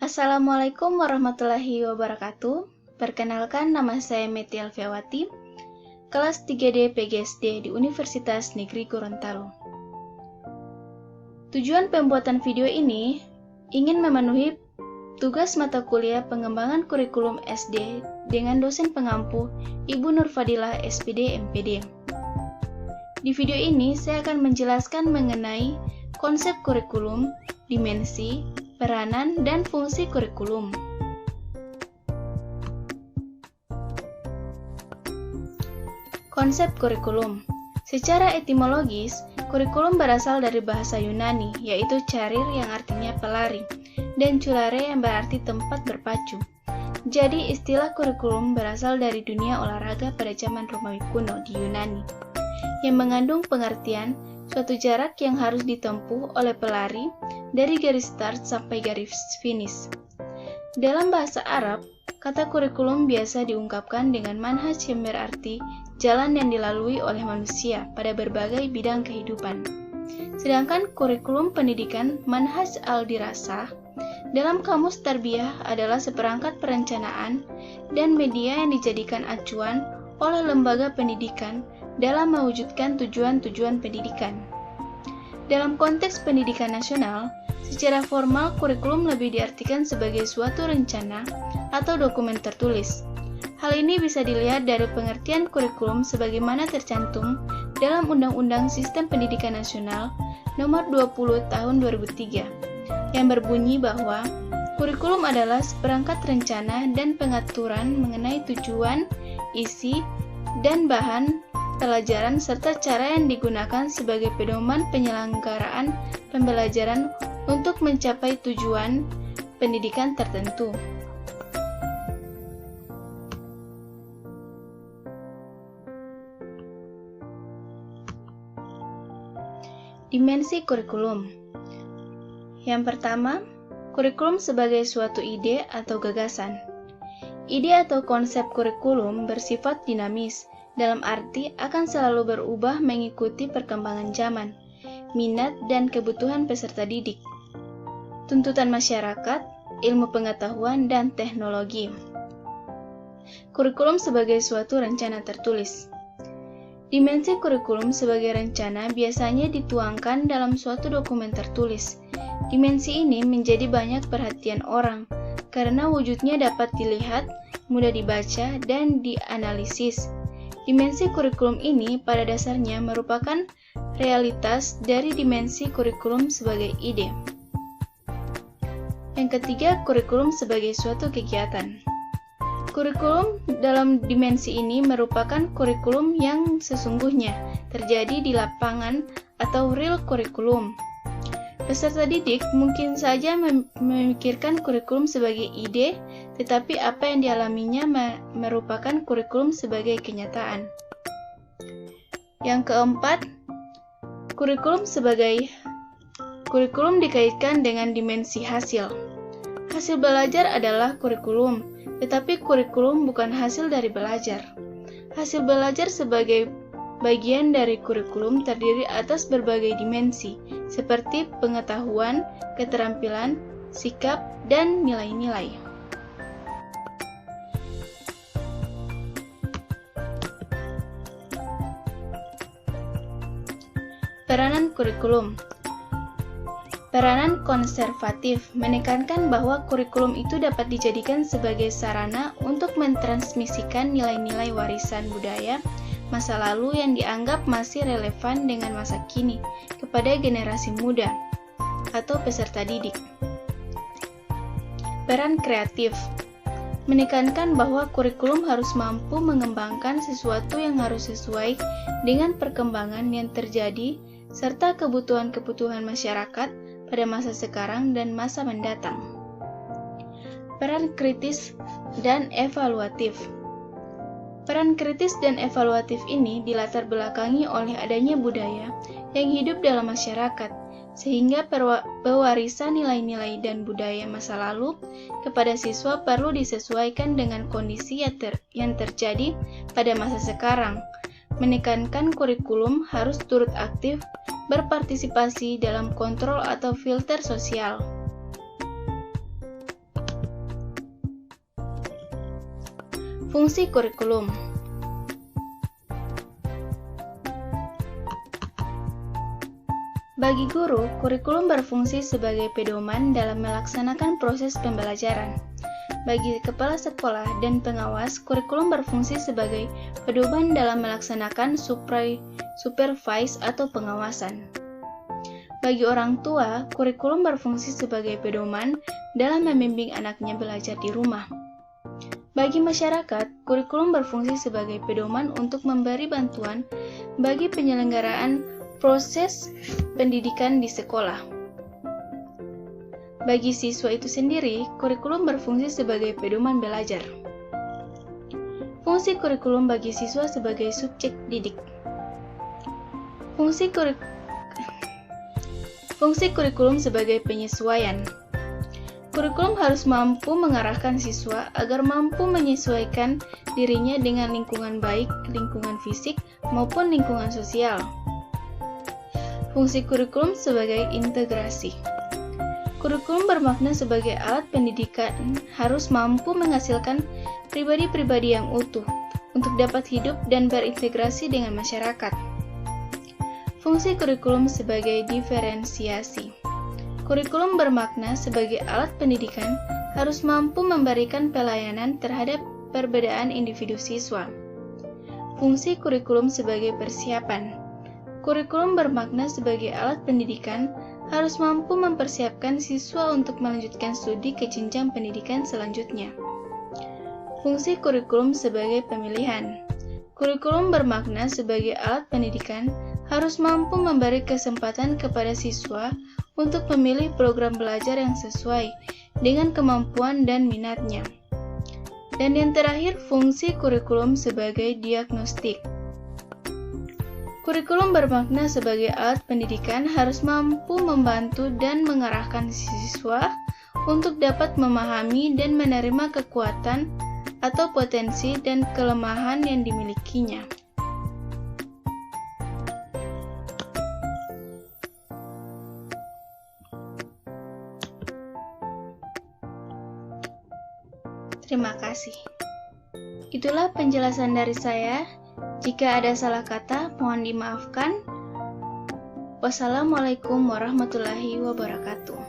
Assalamualaikum warahmatullahi wabarakatuh. Perkenalkan, nama saya Meti Alfiawati, kelas 3D PGSD di Universitas Negeri Gorontalo. Tujuan pembuatan video ini ingin memenuhi tugas mata kuliah pengembangan kurikulum SD dengan dosen pengampu Ibu Nurfadilah SPD MPD. Di video ini saya akan menjelaskan mengenai konsep kurikulum, dimensi, peranan, dan fungsi kurikulum. Konsep kurikulum. Secara etimologis, kurikulum berasal dari bahasa Yunani, yaitu charir yang artinya pelari, dan culare yang berarti tempat berpacu. Jadi, istilah kurikulum berasal dari dunia olahraga pada zaman Romawi kuno di Yunani, yang mengandung pengertian suatu jarak yang harus ditempuh oleh pelari dari garis start sampai garis finish. Dalam bahasa Arab, kata kurikulum biasa diungkapkan dengan manhaj yang berarti jalan yang dilalui oleh manusia pada berbagai bidang kehidupan. Sedangkan kurikulum pendidikan manhaj al-dirasah dalam kamus tarbiyah adalah seperangkat perencanaan dan media yang dijadikan acuan oleh lembaga pendidikan dalam mewujudkan tujuan-tujuan pendidikan. Dalam konteks pendidikan nasional, secara formal kurikulum lebih diartikan sebagai suatu rencana atau dokumen tertulis. Hal ini bisa dilihat dari pengertian kurikulum sebagaimana tercantum dalam Undang-Undang Sistem Pendidikan Nasional Nomor 20 Tahun 2003, yang berbunyi bahwa kurikulum adalah seperangkat rencana dan pengaturan mengenai tujuan, isi, dan bahan pelajaran serta cara yang digunakan sebagai pedoman penyelenggaraan pembelajaran untuk mencapai tujuan pendidikan tertentu. Dimensi kurikulum. Yang pertama, kurikulum sebagai suatu ide atau gagasan. Ide atau konsep kurikulum bersifat dinamis, dalam arti akan selalu berubah mengikuti perkembangan zaman, minat dan kebutuhan peserta didik, tuntutan masyarakat, ilmu pengetahuan, dan teknologi. Kurikulum sebagai suatu rencana tertulis. Dimensi kurikulum sebagai rencana biasanya dituangkan dalam suatu dokumen tertulis. Dimensi ini menjadi banyak perhatian orang, karena wujudnya dapat dilihat, mudah dibaca, dan dianalisis. Dimensi kurikulum ini pada dasarnya merupakan realitas dari dimensi kurikulum sebagai ide. Yang ketiga, kurikulum sebagai suatu kegiatan. Kurikulum dalam dimensi ini merupakan kurikulum yang sesungguhnya terjadi di lapangan atau real kurikulum. Peserta didik mungkin saja memikirkan kurikulum sebagai ide, tetapi apa yang dialaminya merupakan kurikulum sebagai kenyataan. Yang keempat, kurikulum dikaitkan dengan dimensi hasil. Hasil belajar adalah kurikulum, tetapi kurikulum bukan hasil dari belajar. Hasil belajar sebagai bagian dari kurikulum terdiri atas berbagai dimensi, seperti pengetahuan, keterampilan, sikap, dan nilai-nilai. Peranan kurikulum. Peranan konservatif menekankan bahwa kurikulum itu dapat dijadikan sebagai sarana untuk mentransmisikan nilai-nilai warisan budaya masa lalu yang dianggap masih relevan dengan masa kini kepada generasi muda atau peserta didik. Peran kreatif menekankan bahwa kurikulum harus mampu mengembangkan sesuatu yang harus sesuai dengan perkembangan yang terjadi serta kebutuhan-kebutuhan masyarakat pada masa sekarang dan masa mendatang. Peran kritis dan evaluatif. Peran kritis dan evaluatif ini dilatar belakangi oleh adanya budaya yang hidup dalam masyarakat, sehingga pewarisan nilai-nilai dan budaya masa lalu kepada siswa perlu disesuaikan dengan kondisi yang terjadi pada masa sekarang. Menekankan kurikulum harus turut aktif berpartisipasi dalam kontrol atau filter sosial. Fungsi kurikulum. Bagi guru, kurikulum berfungsi sebagai pedoman dalam melaksanakan proses pembelajaran. Bagi kepala sekolah dan pengawas, kurikulum berfungsi sebagai pedoman dalam melaksanakan supervise atau pengawasan. Bagi orang tua, kurikulum berfungsi sebagai pedoman dalam membimbing anaknya belajar di rumah. Bagi masyarakat, kurikulum berfungsi sebagai pedoman untuk memberi bantuan bagi penyelenggaraan proses pendidikan di sekolah. Bagi siswa itu sendiri, kurikulum berfungsi sebagai pedoman belajar. Fungsi kurikulum bagi siswa sebagai subjek didik. Fungsi kurikulum sebagai penyesuaian. Kurikulum harus mampu mengarahkan siswa agar mampu menyesuaikan dirinya dengan lingkungan baik, lingkungan fisik, maupun lingkungan sosial. Fungsi kurikulum sebagai integrasi. Kurikulum bermakna sebagai alat pendidikan harus mampu menghasilkan pribadi-pribadi yang utuh untuk dapat hidup dan berintegrasi dengan masyarakat. Fungsi kurikulum sebagai diferensiasi. Kurikulum bermakna sebagai alat pendidikan harus mampu memberikan pelayanan terhadap perbedaan individu siswa. Fungsi kurikulum sebagai persiapan. Kurikulum bermakna sebagai alat pendidikan harus mampu mempersiapkan siswa untuk melanjutkan studi ke jenjang pendidikan selanjutnya. Fungsi kurikulum sebagai pemilihan. Kurikulum bermakna sebagai alat pendidikan harus mampu memberi kesempatan kepada siswa untuk memilih program belajar yang sesuai dengan kemampuan dan minatnya. Dan yang terakhir, fungsi kurikulum sebagai diagnostik. Kurikulum bermakna sebagai alat pendidikan harus mampu membantu dan mengarahkan siswa untuk dapat memahami dan menerima kekuatan atau potensi dan kelemahan yang dimilikinya. Terima kasih. Itulah penjelasan dari saya. Jika ada salah kata, mohon dimaafkan. Wassalamualaikum warahmatullahi wabarakatuh.